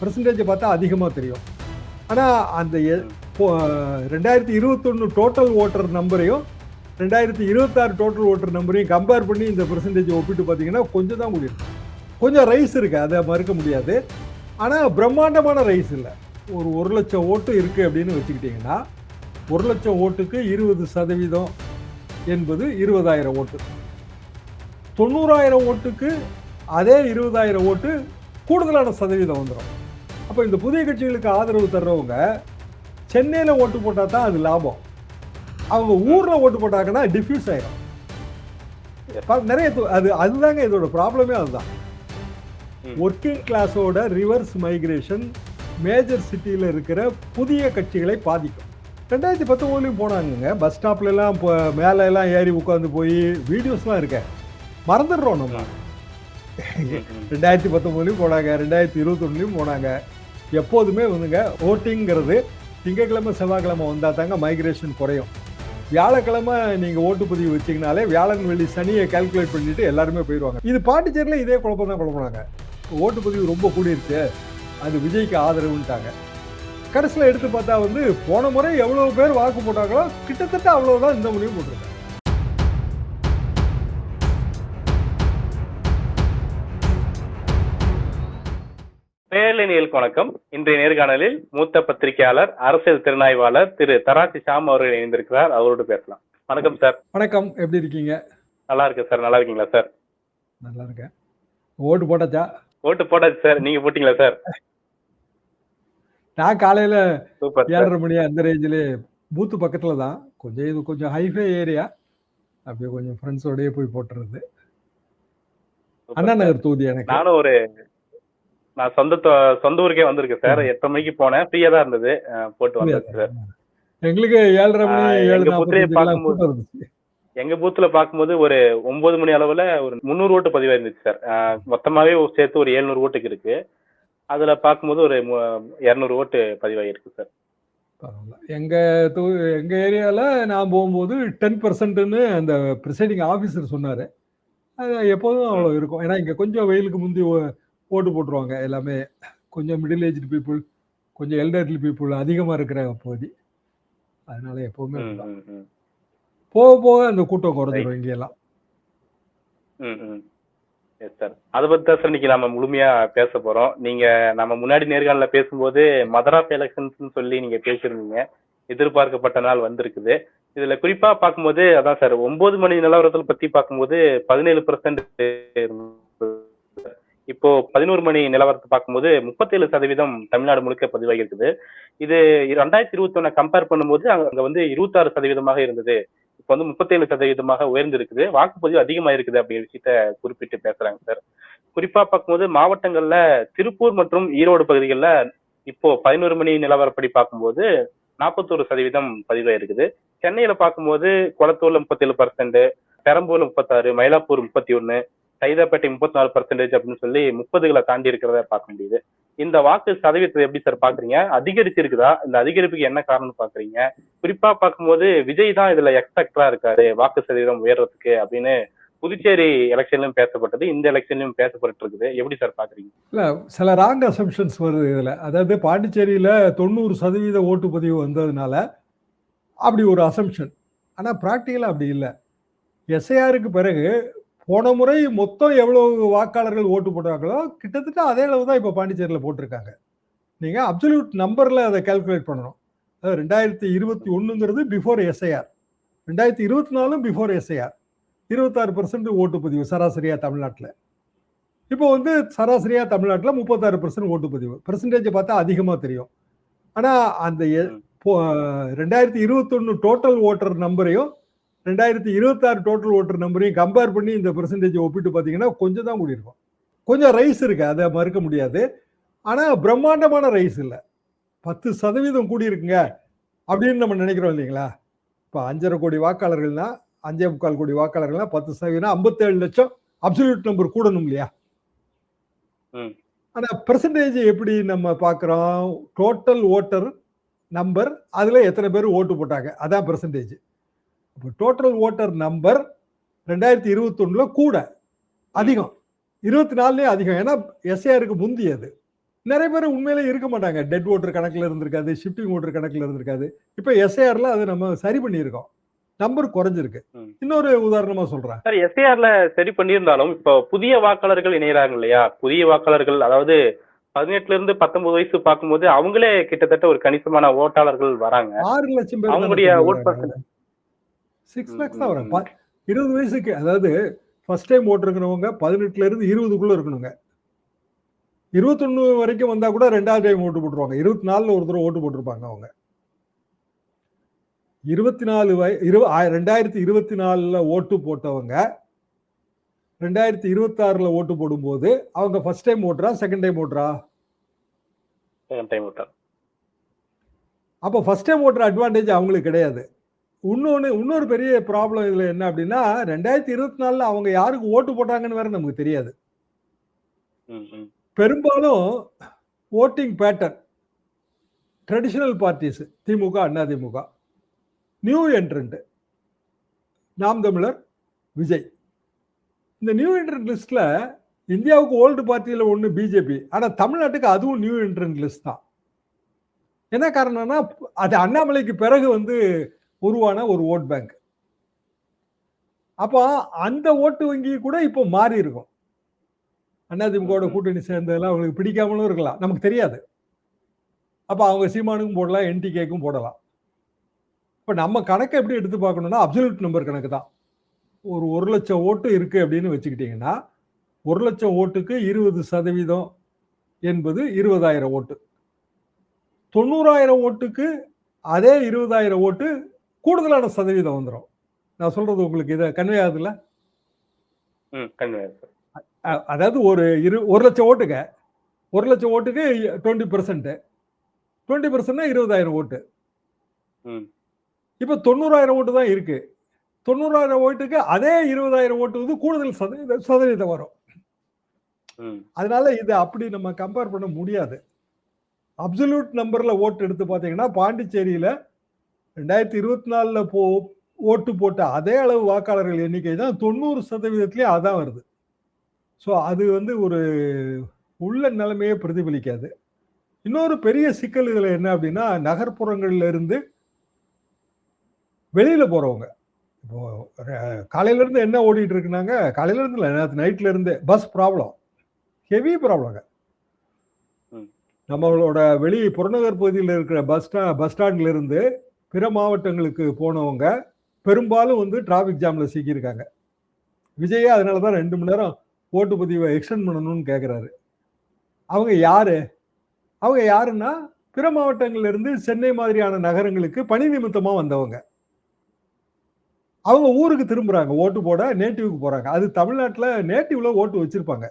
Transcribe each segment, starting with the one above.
பெர்சன்டேஜை பார்த்தா அதிகமாக தெரியும். ஆனால் அந்த 2021 டோட்டல் ஓட்டர் நம்பரையும் 2026 டோட்டல் ஓட்டர் நம்பரையும் கம்பேர் பண்ணி இந்த பெர்சன்டேஜ் ஒப்பிட்டு பார்த்தீங்கன்னா கொஞ்சம் தான் முடியும். கொஞ்சம் ரைஸ் இருக்குது, அதை மறுக்க முடியாது. ஆனால் பிரம்மாண்டமான ரைஸ் இல்லை. ஒரு 1,00,000 ஓட்டு இருக்குது அப்படின்னு வச்சுக்கிட்டிங்கன்னா 1,00,000 ஓட்டுக்கு 20% என்பது 20,000 ஓட்டு. 90,000 ஓட்டுக்கு அதே 20,000 ஓட்டு கூடுதலான சதவீதம் வந்துடும். அப்போ இந்த புதிய கட்சிகளுக்கு ஆதரவு தர்றவங்க சென்னையில் ஓட்டு போட்டால் தான் அது லாபம். அவங்க ஊரில் ஓட்டு போட்டாங்கன்னா டிஃப்யூஸ் ஆயிடும். நிறைய அதுதாங்க இதோட ப்ராப்ளமே. அதுதான் ஒர்க்கிங் கிளாஸோட ரிவர்ஸ் மைக்ரேஷன் மேஜர் சிட்டியில் இருக்கிற புதிய கட்சிகளை பாதிக்கும். 2019 போனாங்க, பஸ் ஸ்டாப்லாம் இப்போ மேலே எல்லாம் ஏறி உட்காந்து போய் வீடியோஸ்லாம் இருக்க மறந்துடுறோம் நம்ம. 2019 போனாங்க, 2021 போனாங்க. எப்போதுமே வந்துங்க ஓட்டிங்கிறது திங்கக்கிழமை செவ்வாய்க்கிழமை வந்தால் தாங்க மைக்ரேஷன் குறையும். வியாழக்கிழமை நீங்கள் ஓட்டுப்பதிவு வச்சிங்கனாலே வியாழன் வெள்ளி சனியை கால்குலேட் பண்ணிட்டு எல்லாருமே போயிடுவாங்க. இது பாண்டிச்சேரியில் இதே குழப்பம் தான் குழப்பினாங்க. ஓட்டுப்பதிவு ரொம்ப கூடிருச்சு, அது விஜய்க்கு ஆதரவுன்ட்டாங்க. கடைசியில் எடுத்து பார்த்தா போன முறை எவ்வளோ பேர் வாக்கு போட்டாங்களோ கிட்டத்தட்ட அவ்வளோதான் இந்த முறையும் போட்டிருக்காங்க. பேரலைகளுக்கு வணக்கம். இன்றைய நேர்காணலில் மூத்த பத்திரிகையாளர், அரசியல் திறனாய்வாளர் திரு தராசி ஷாம் அவர்கள் இணைந்திருக்கிறார். அவரோடு பேசலாம். வணக்கம் சார். வணக்கம், எப்படி இருக்கீங்க? நல்லா இருக்கேன் சார். நல்லா இருக்கீங்களா சார்? நல்லா இருக்கேன். ஓட்டு போட்டாச்சா? ஓட்டு போட்டாச்சு சார். நீங்க போட்டீங்களா சார்? நான் காலையில 7:30 மணி அந்த ரேஞ்சிலே பூத்து பக்கத்துல தான். இது கொஞ்சம் ஹைஃபை ஏரியா. அப்படியே கொஞ்சம் ஃப்ரெண்ட்ஸோடய போய் போட்டுறது. அண்ணா நகர் தொகுதி. எனக்கு நானும் நான் சொந்த ஊருக்கே வந்திருக்கேன் சார். 8 மணிக்கு போனேன், ஃப்ரீயா தான் இருந்தது, போட்டு வந்தேன் சார். எங்களுக்கு 7:30 மணி எங்க பூத்துல பார்க்கும்போது ஒரு 9 மணி அளவுல ஒரு 300 ஓட்டு பதிவா இருந்துச்சு சார். மொத்தமாவே சேர்த்து ஒரு 700 ஓட்டுக்கு இருக்கு. அதுல பார்க்கும்போது ஒரு 200 ஓட்டு பதிவாயிருக்கு சார். எங்க ஏரியால நான் போகும்போது 10%ன்னு அந்த ப்ரிசைடிங் ஆபீசர் சொன்னாரு. அது எப்போதும் அவ்வளோ இருக்கும். ஏன்னா இங்க கொஞ்சம் வெயிலுக்கு முந்தி ஓட்டு போட்டுருவாங்க. எல்லாமே கொஞ்சம் மிடில் ஏஜ்டு பீப்புள், கொஞ்சம் எல்டர்லி பீப்புள் அதிகமா இருக்கிற பகுதி. அதனால எப்பவுமே போக போக அந்த கூட்டம் குறைஞ்சிடும் இங்க எல்லாம். சார், அதை பத்தி தான் சார் இன்னைக்கு நம்ம முழுமையா பேச போறோம். நம்ம முன்னாடி நேர்காணல பேசும்போது மதராஸ் எலெக்ஷன்ஸ் சொல்லி நீங்க பேசியிருந்தீங்க. எதிர்பார்க்கப்பட்ட நாள் வந்திருக்குது. இதுல குறிப்பா பார்க்கும்போது அதான் சார் 9 மணி நிலவரத்தில் பத்தி பார்க்கும்போது 17%. இப்போ 11 மணி நிலவரத்தை பார்க்கும்போது 37% தமிழ்நாடு முழுக்க பதிவாகி இருக்குது. இது 2021 கம்பேர் பண்ணும்போது அங்க 26% இருந்தது. இப்போ 37% உயர்ந்திருக்குது. வாக்குப்பதிவு அதிகமா இருக்குது அப்படிங்கிற விஷயத்த குறிப்பிட்டு பேசுறாங்க சார். குறிப்பா பார்க்கும்போது மாவட்டங்கள்ல திருப்பூர் மற்றும் ஈரோடு பகுதிகளில் இப்போ 11 மணி நிலவரப்படி பார்க்கும்போது 41% பதிவாக இருக்குது. சென்னையில பார்க்கும்போது குளத்தூர்ல 37%, பெரம்பூர்ல 36%, மயிலாப்பூர் 31%, சைதாப்பேட்டை 34% அப்படின்னு சொல்லி 30களை தாண்டி இருக்கிறத பார்க்க முடியுது. இந்த வாக்கு சதவீதத்தை எப்படி சார் பாக்குறீங்க? அதிகரிச்சு இருக்குதா? இந்த அதிகரிப்புக்கு என்ன காரணம் பாக்குறீங்க? குறிப்பா பார்க்கும்போது விஜய் தான் இதுல எக்ஸ்பெக்டரா இருக்காரு வாக்கு சதவீதம் உயர்றதுக்கு அப்படின்னு புதுச்சேரி எலெக்ஷன்லயும் பேசப்பட்டது, இந்த எலெக்ஷன்லயும் பேசப்பட்டு இருக்குது. எப்படி சார் பாக்குறீங்க? இல்ல, சில ராங் அசம்ஷன்ஸ் வருது இதுல. அதாவது பாண்டிச்சேரியில 90% ஓட்டுப்பதிவு வந்ததுனால அப்படி ஒரு அசம்ஷன். ஆனா பிராக்டிக்கலா அப்படி இல்லை. எஸ்ஐஆருக்கு பிறகு போன முறை மொத்தம் எவ்வளவு வாக்காளர்கள் ஓட்டு போட்டாங்களோ கிட்டத்தட்ட அதே அளவு தான் இப்போ பாண்டிச்சேரியில் போட்டிருக்காங்க. நீங்கள் அப்சல்யூட் நம்பரில் அதை கால்குலேட் பண்ணணும். 2021ங்கிறது பிஃபோர் எஸ்ஐஆர், 2024 பிஃபோர் எஸ்ஐஆர். 26% ஓட்டுப்பதிவு சராசரியாக தமிழ்நாட்டில். இப்போ சராசரியாக தமிழ்நாட்டில் 36% ஓட்டுப்பதிவு. பெர்சன்டேஜை பார்த்தா அதிகமாக தெரியும். ஆனால் அந்த 2021 டோட்டல் ஓட்டர் நம்பரையும் 2026 டோட்டல் ஓட்டர் நம்பரையும் கம்பேர் பண்ணி இந்த பெர்சன்டேஜ் ஒப்பிட்டு பார்த்தீங்கன்னா கொஞ்சம் தான் கூடியிருக்கும். கொஞ்சம் ரைஸ் இருக்கு, அதை மறுக்க முடியாது. ஆனால் பிரம்மாண்டமான ரைஸ் இல்லை. 10% கூடியிருக்குங்க அப்படின்னு நம்ம நினைக்கிறோம் இல்லைங்களா? இப்போ 5.5 கோடி வாக்காளர்கள்னா 5.25 கோடி வாக்காளர்கள்னா 10%, 57 லட்சம் அப்சல்யூட் நம்பர் கூடணும் இல்லையா? ஆனால் பெர்சன்டேஜ் எப்படி நம்ம பார்க்குறோம்? டோட்டல் ஓட்டர் நம்பர், அதில் எத்தனை பேர் ஓட்டு போட்டாங்க, அதான் பெர்சன்டேஜ். இப்போ டோட்டல் ஓட்டர் நம்பர் 2021 கூட அதிகம், 24 அதிகம். ஏன்னா எஸ்ஏஆருக்கு முந்தியது. நிறைய பேர் உண்மையிலே இருக்க மாட்டாங்க. டெட் ஓட்டர் கணக்குல இருந்திருக்காது, ஷிஃப்டிங் ஓட்டர் கணக்குல இருந்திருக்காது. இப்ப எஸ்ஐஆர்ல அது நம்ம சரி பண்ணியிருக்கோம். நம்பர் குறைஞ்சிருக்கு. ம். இன்னொரு உதாரணமா சொல்றேன். சார் எஸ்ஐஆர்ல சரி பண்ணியிருந்தாலும் இப்போ புதிய வாக்காளர்கள் இணையறாங்க இல்லையா? புதிய வாக்காளர்கள் அதாவது 18ல இருந்து 19 வயசு பார்க்கும்போது அவங்களே கிட்டத்தட்ட ஒரு கணிசமான ஓட்டாளர்கள் வராங்க. 6 லட்சம் பேர் தானே அவங்களுடைய தம்பி ஓட் வராங்க. பர்சன்ட் 6 ம், லேக்ஸ் தான் ம், வராங்க. ம். 20 வயசுக்கு அதாவது ஃபர்ஸ்ட் டைம் ஓட்டு இருக்கிறவங்க 18ல இருந்து 20க்குள்ள இருக்கணுங்க. 21 வரைக்கும் வந்தா கூட 2வது டைம் ஓட்டு போட்டுருவாங்க. 24ல ஒரு தடவை ஓட்டு போட்டிருப்பாங்க அவங்க. 2024ல ஓட்டு போட்டவங்க 2026ல ஓட்டு போடும்போது அவங்க ஃபர்ஸ்ட் டைம் ஓட்டுறா, செகண்ட் டைம் ஓட்டுறா? Second time voter. அப்போ ஃபர்ஸ்ட் டைம் ஓட்டுற அட்வான்டேஜ் அவங்களுக்கு கிடையாது. இன்னொரு பெரிய ப்ராப்ளம் இதுல என்ன அப்படின்னா 2024ல அவங்க யாருக்கு ஓட்டு போட்டாங்கன்னு வேற நமக்கு தெரியாது. ம், ம். பெரும்பாலும் ஓட்டிங் பேட்டர்ன் ட்ரெடிஷனல் பார்ட்டிஸ் திமுக, அதிமுக, நியூ என்ட்ரண்ட் நாம் தமிழர், விஜய். இந்த நியூ என்ட்ரண்ட் லிஸ்ட்ல இந்தியாவுக்கு ஓல்டு பார்ட்டியில ஒன்று பிஜேபி. ஆனா தமிழ்நாட்டுக்கு அதுவும் நியூ என்ட்ரண்ட் லிஸ்ட் தான். என்ன காரணம்னா அது அண்ணாமலைக்கு பிறகு உருவான ஒரு ஓட் பேங்க். அப்போ அந்த ஓட்டு வங்கி கூட இப்போ மாறி இருக்கும். அதிமுகவோட கூட்டணி சேர்ந்ததெல்லாம் அவங்களுக்கு பிடிக்காமலும் இருக்கலாம், நமக்கு தெரியாது. அப்ப அவங்க சீமானுக்கும் போடலாம், என்டிகேக்கும் போடலாம். இப்ப நம்ம கணக்கை எப்படி எடுத்து பார்க்கணும்னா அப்சல்யூட் நம்பர் கணக்கு தான். ஒரு 1 லட்சம் ஓட்டு இருக்கு அப்படின்னு வச்சுக்கிட்டீங்கன்னா 1 லட்சம் ஓட்டுக்கு 20% என்பது 20,000 ஓட்டு. 90,000 ஓட்டுக்கு அதே 20,000 ஓட்டு கூடுதலான சதவீதம் வந்துடும். நான் சொல்றது உங்களுக்கு இதை கன்வே ஆகுதுல்ல? அதாவது ஒரு 1 லட்சம் ஓட்டுங்க, 1 லட்சம் ஓட்டுக்கு 20%, 20%னா 20,000 ஓட்டு. இப்ப 90,000 ஓட்டு தான் இருக்கு. 90,000 ஓட்டுக்கு அதே 20,000 ஓட்டு கூடுதல் சதவீதம் வரும். அதனால இது அப்படி நம்ம கம்பேர் பண்ண முடியாது. அப்சல்யூட் நம்பர்ல ஓட்டு எடுத்து பாத்தீங்கன்னா பாண்டிச்சேரியில 2024ல ஓட்டு போட்ட அதே அளவு வாக்காளர்கள் எண்ணிக்கை தான் 90%லயே அதான் வருது. ஸோ அது ஒரு உள்ள நிலைமையே பிரதிபலிக்காது. இன்னொரு பெரிய சிக்கல் இதுல என்ன அப்படின்னா நகர்ப்புறங்கள்ல இருந்து வெளியில போறவங்க இப்போ காலையில இருந்து என்ன ஓடிட்டு இருக்குனாங்க, காலையில இருந்து இல்லை, நேற்று நைட்ல இருந்து பஸ் ப்ராப்ளம், ஹெவி ப்ராப்ளங்க. நம்மளோட புறநகர் பகுதியில் இருக்கிற பஸ் ஸ்டாண்ட்ல இருந்து பிற மாவட்டங்களுக்கு போனவங்க பெரும்பாலும் டிராபிக் ஜாம்ல சிக்கியிருக்காங்க. விஜயே அதனாலதான் 2 மணி நேரம் ஓட்டுப்பதிவை எக்ஸ்டெண்ட் பண்ணணும்னு கேட்கிறாரு. அவங்க யாருன்னா பிற மாவட்டங்கள்ல இருந்து சென்னை மாதிரியான நகரங்களுக்கு பணி நிமித்தமா வந்தவங்க. அவங்க ஊருக்கு திரும்புறாங்க, ஓட்டு போட நேட்டிவ்க்கு போறாங்க. அது தமிழ்நாட்டுல நேட்டிவ்ல ஓட்டு வச்சிருப்பாங்க.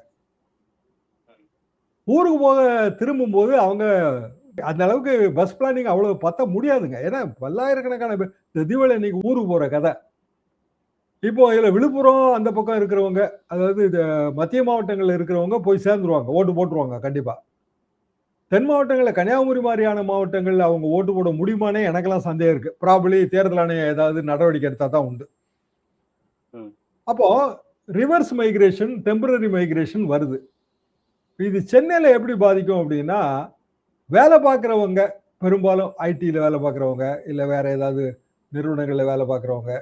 ஊருக்கு போக திரும்பும் போது அவங்க அந்த அளவுக்கு பஸ் பிளானிங் அவ்வளவு பத்த முடியாதுங்க. ஏன்னா பல்லாயிரக்கணக்கான தீபாவளி அன்னைக்கு ஊருக்கு போற கதை. இப்போ இதுல விழுப்புரம் அந்த பக்கம் இருக்கிறவங்க, அதாவது மத்திய மாவட்டங்கள்ல இருக்கிறவங்க போய் சேர்ந்துருவாங்க, ஓட்டு போட்டுருவாங்க கண்டிப்பா. தென் மாவட்டங்கள்ல கன்னியாகுமரி மாதிரியான மாவட்டங்கள்ல அவங்க ஓட்டு போட முடியுமானே எனக்கெல்லாம் சந்தேகம் இருக்கு. ப்ராபபிலி தேர்தல் ஆணையம் ஏதாவது நடவடிக்கை எடுத்தா தான் உண்டு. அப்போ ரிவர்ஸ் மைக்ரேஷன், டெம்பரரி மைக்ரேஷன் வருது. இது சென்னையில எப்படி பாதிக்கும் அப்படின்னா வேலை பார்க்குறவங்க, பெரும்பாலும் ஐடியில் வேலை பார்க்குறவங்க, இல்லை வேற ஏதாவது நிறுவனங்களில் வேலை பார்க்குறவங்க,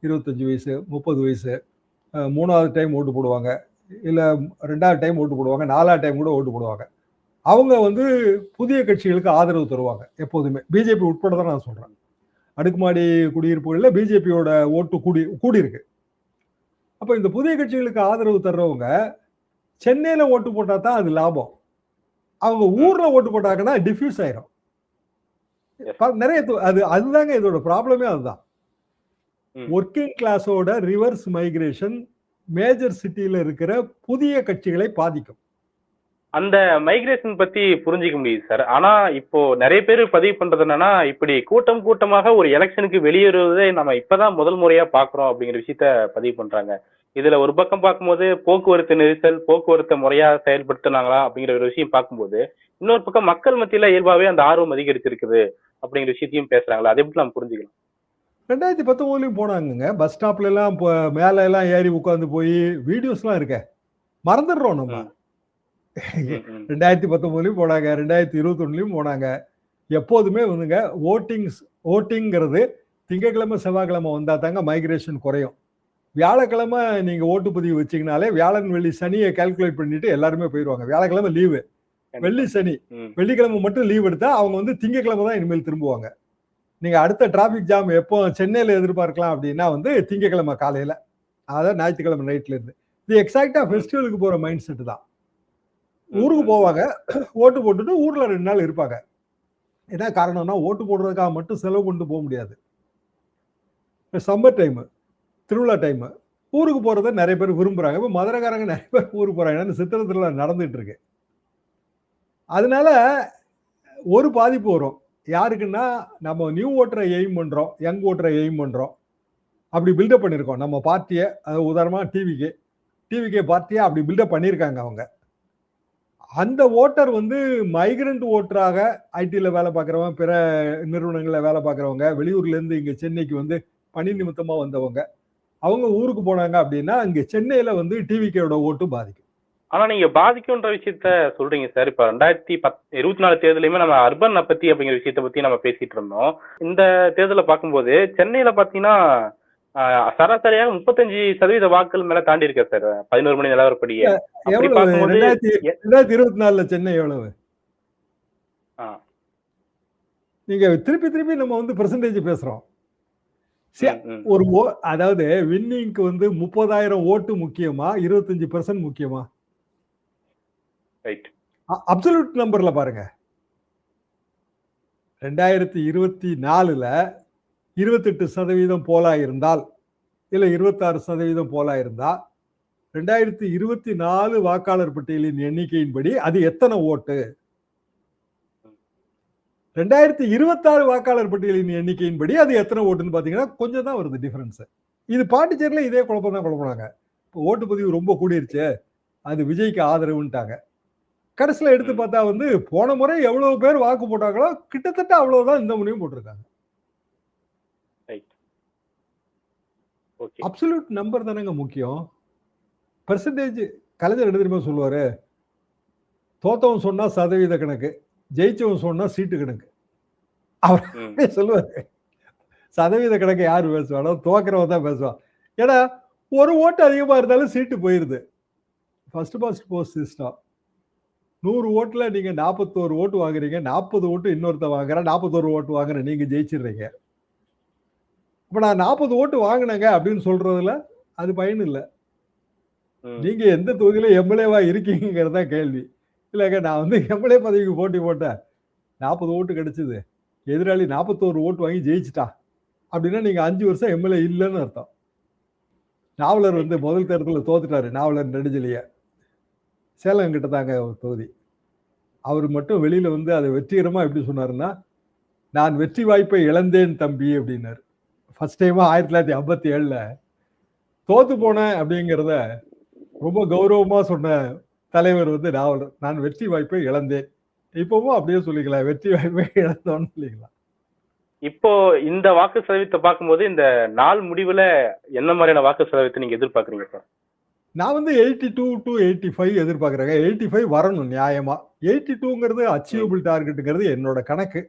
25 வயசு 30 வயசு 3வது டைம் ஓட்டு போடுவாங்க, இல்லை 2வது டைம் ஓட்டு போடுவாங்க, 4வது டைம் கூட ஓட்டு போடுவாங்க. அவங்க புதிய கட்சிகளுக்கு ஆதரவு தருவாங்க எப்போதுமே, பிஜேபி உட்பட தான் நான் சொல்றேன். அடுக்குமாடி குடியிருப்புகளில் பிஜேபியோட ஓட்டு கூடி இருக்கு. அப்போ இந்த புதிய கட்சிகளுக்கு ஆதரவு தர்றவங்க சென்னையில ஓட்டு போட்டா தான் அது லாபம். அவங்க ஊர்ல ஓட்டு போட்டாங்கன்னா டிஃப்யூஸ் ஆயிரும். நிறைய அதுதாங்க இதோட ப்ராப்ளமே. அதுதான் ஒர்க்கிங் கிளாஸோட ரிவர்ஸ் மைக்ரேஷன் மேஜர் சிட்டியில இருக்கிற புதிய கட்சிகளை பாதிக்கும். அந்த மைக்ரேஷன் பத்தி புரிஞ்சிக்க முடியுது சார். ஆனா இப்போ நிறைய பேர் பதிவு பண்றது என்னன்னா, இப்படி கூட்டமாக ஒரு எலெக்ஷனுக்கு வெளியேறுவதை நம்ம இப்பதான் முதல் முறையா பாக்குறோம் அப்படிங்கிற விஷயத்த பதிவு பண்றாங்க. இதுல ஒரு பக்கம் பார்க்கும்போது போக்குவரத்து நெரிசல், போக்குவரத்தை முறையா செயல்படுத்தினாங்களா அப்படிங்கிற ஒரு விஷயம் பார்க்கும்போது, இன்னொரு பக்கம் மக்கள் மத்தியில இயல்பாவே அந்த ஆர்வம் அதிகரிச்சிருக்குது அப்படிங்கிற விஷயத்தையும் பேசுறாங்களா? அதை எப்படி நம்ம புரிஞ்சுக்கலாம்? 2019லயும் போனாங்க, பஸ் ஸ்டாப்ல எல்லாம் மேல எல்லாம் ஏறி உட்கார்ந்து போய் வீடியோஸ் எல்லாம் இருக்க மறந்துடுறோம் நம்ம. ம், ம். 2019லயும் போனாங்க, 2021லயும் போனாங்க. எப்போதுமே வந்துங்க ஓட்டிங்கிறது திங்கட்கிழமை, செவ்வாய்க்கிழமை வந்தா தாங்க மைக்ரேஷன் குறையும். வியாழக்கிழமை நீங்க ஓட்டுப்பதிவு வச்சீங்கனாலே வியாழன், வெள்ளி, சனியை கால்குலேட் பண்ணிட்டு எல்லாருமே போயிருவாங்க. வியாழக்கிழமை லீவு, வெள்ளி, கண்டிப்பா. சனி. ம். வெள்ளிக்கிழமை மட்டும் லீவ் எடுத்தா அவங்க வந்து திங்கட்கிழமை தான் இனிமேல் திரும்புவாங்க. நீங்க அடுத்த டிராபிக் ஜாம் எப்போ சென்னையில எதிர்பார்க்கலாம் அப்படின்னா வந்து திங்கட்கிழமை காலையில, அதாவது ஞாயிற்றுக்கிழமை நைட்ல இருந்து. இது எக்ஸாக்ட்டா ம். ஃபெஸ்டிவலுக்கு போற மைண்ட் செட் தான். ம், ஊருக்கு ம், ம். போவாங்க, ஓட்டு போட்டுட்டு ஊர்ல 2 நாள் இருப்பாங்க. என்ன காரணம்னா, ஓட்டு போடுறதுக்காக மட்டும் செலவு கொண்டு போ முடியாது. சம்மர் டைமு, திருவிழா டைமு. ஊருக்கு போறத நெறைய பேர் விரும்புறாங்க. இப்ப மதுரைக்காரங்க நெறைய பேர் ஊருக்கு போறாங்க. ஏன்னா, இந்த சித்திரை திருவிழா நடந்துட்டு இருக்கு. அதனால ஒரு பாதிப்பு வரும். யாருக்குன்னா, நம்ம நியூ ஓட்டர எய்ம் பண்றோம். யங் ஓட்டர எய்ம் பண்றோம். அப்படி பில்டப் பண்ணியிருக்கோம். நம்ம பார்ட்டிய, உதாரணமா டிவிகே. டிவிகே பார்ட்டிய அப்படி பில்டப் பண்ணியிருக்காங்க அவங்க. அந்த ஓட்டர் வந்து மைக்ரண்ட் ஓட்டராக ஐடில வேலை பார்க்குறவன், பிற நிறுவனங்கள்ல வேலை பார்க்குறவங்க, வெளியூர்ல இருந்து இங்க சென்னைக்கு வந்து பணி நிமித்தமா வந்தவங்க. அவங்க ஊருக்கு போனாங்க அப்படின்னா, இங்க சென்னையில வந்து டிவிகேயோட ஓட்டு பாதிக்கும். ஆனா நீங்க பாதிக்கும்ன்ற விஷயத்த சொல்றீங்க சார். இப்ப 2024 தேர்தலையுமே நம்ம அர்பன் அப்பத்தி அப்படிங்கிற விஷயத்த பத்தி நம்ம பேசிட்டு இருந்தோம். இந்த தேர்தலை பார்க்கும்போது சென்னையில பாத்தீங்கன்னா சராசரியாக 35% வாக்குகள் மேல தாண்டி இருக்கா சார் 11 மணி நிலவரப்படியே. அப்படி எவ்வளவு பார்க்கும்போது 2024ல சென்னை எவ்வளவு? ஆ, நீங்க திருப்பி திருப்பி நம்ம வந்து பெர்சன்டேஜ் பேசுறோம். ம், ம். ஒரு அதாவது வின்னிங்க்கு வந்து 30,000 ஓட்டு முக்கியமா, 25% முக்கியமா? ரைட். அப்சல்யூட் நம்பர்ல பாருங்க. 2024ல 28% போலா இருந்தால், இல்ல 26% போலா இருந்தா, 2024 வாக்காளர் பட்டியலின் எண்ணிக்கையின்படி அது எத்தனை ஓட்டு? 2026 வாக்காளர் பட்டியலின் எண்ணிக்கையின்படி அது எத்தனை ஓட்டுன்னு பாத்தீங்கன்னா கொஞ்சம் தான் வருது டிஃபரன்ஸ். இது பாண்டிச்சேரியில இதே குழப்பம் தான் குழப்பினாங்க. ஓட்டுப்பதிவு ரொம்ப கூடிருச்சு, அது விஜய்க்கு ஆதரவுன்ட்டாங்க. கடைசியில எடுத்து ம். பார்த்தா வந்து போன முறை எவ்வளவு பேர் வாக்கு போட்டாங்களோ கிட்டத்தட்ட அவ்வளவுதான் இந்த முறையும் போட்டிருக்காங்க. ரைட். ஓகே. அப்சல்யூட் நம்பர் தானங்க முக்கியம். பெர்சன்டேஜ் கலைஞர் என்ன தெரியுமா சொல்லுவாரு? தோத்தவன் சொன்னா சதவீத கணக்கு, ஜெயிச்சவன் சொன்னா சீட்டு கணக்கு. அவர் ம். சொல்லுவாரு. சதவீத கணக்கு யாரு பேசுவானோ தோக்கிறவன் தான் பேசுவான். ஏன்னா ஒரு ஓட்டு அதிகமா இருந்தாலும் சீட்டு போயிருது. First past post system. 100 ஓட்டுல நீங்க 41 ஓட்டு வாங்குறீங்க, 40 ஓட்டு இன்னொருத்தன் வாங்குறான், 41 ஓட்டு வாங்குறேன், நீங்க ஜெயிச்சிடுறீங்க. இப்ப நான் 40 ஓட்டு வாங்கினேங்க அப்படின்னு சொல்றதுல அது பயன் இல்ல. ம். நீங்க எந்த தொகுதியில எம்எல்ஏவா இருக்கீங்கிறது தான் கேள்வி. இல்லங்க நான் வந்து எம்எல்ஏ பதவிக்கு போட்டி போட்டேன். 40 ஓட்டு கிடைச்சது. எதிராளி 41 ஓட்டு வாங்கி ஜெயிச்சுட்டான். அப்படின்னா நீங்க 5 வருஷம் எம்எல்ஏ இல்லைன்னு அர்த்தம். நாவலர் வந்து ரைட். முதல் தேர்தலில் தோத்துட்டாரு. நாவலர் நெடுஞ்செழிய. சேலம் கிட்ட தாங்க ஒரு தொகுதி. அவர் மட்டும் வெளியில வந்து அதை வெற்றிகரமா எப்படி சொன்னாருன்னா, நான் வெற்றி வாய்ப்பை இழந்தேன் தம்பி அப்படின்னாரு. ஃபர்ஸ்ட் டைமா 1957ல தோத்து போனேன் அப்படிங்கிறத ரொம்ப கௌரவமா சொன்ன தலைவர் வந்து நாவலர். நான் வெற்றி வாய்ப்பை இழந்தேன். இப்பவும் அப்படியே சொல்லிக்கலாம். வெற்றி வாய்ப்பை இழந்தோம்னு சொல்லிக்கலாம். இப்போ இந்த வாக்கு சதவீதத்தை பார்க்கும்போது இந்த நாள் முடிவுல என்ன மாதிரியான வாக்கு சதவீதத்தை நீங்க எதிர்பார்க்கறீங்க சார்? நான் வந்து 82 to 85 எதிர்பார்க்குறேங்க. 85 வரணும் நியாயமா. 82ங்கிறது ம். அச்சீவபிள் டார்கெட்டுங்கிறது என்னோட கணக்கு.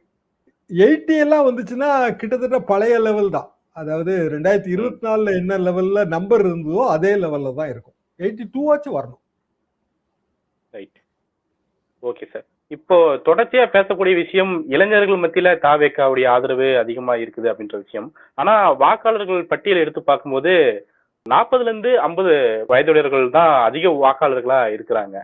80 எல்லாம் வந்துச்சுன்னா கிட்டத்தட்ட பழைய லெவல் தான். அதாவது ம். 2024ல என்ன லெவல்ல நம்பர் இருந்ததோ அதே லெவல்ல தான் இருக்கும். 82 ஆச்சும் வரணும். ரைட். Okay sir. இப்போ தொடர்ச்சியா பேசக்கூடிய விஷயம் இளைஞர்கள் மத்தியில தாவேக்காவுடைய ஆதரவு அதிகமா இருக்குது அப்படின்ற விஷயம். ஆனா வாக்காளர்கள் பட்டியலை எடுத்து பார்க்கும்போது 40ல இருந்து 50 வயதுடையவர்கள் தான் அதிக வாக்காளர்களா இருக்கிறாங்க.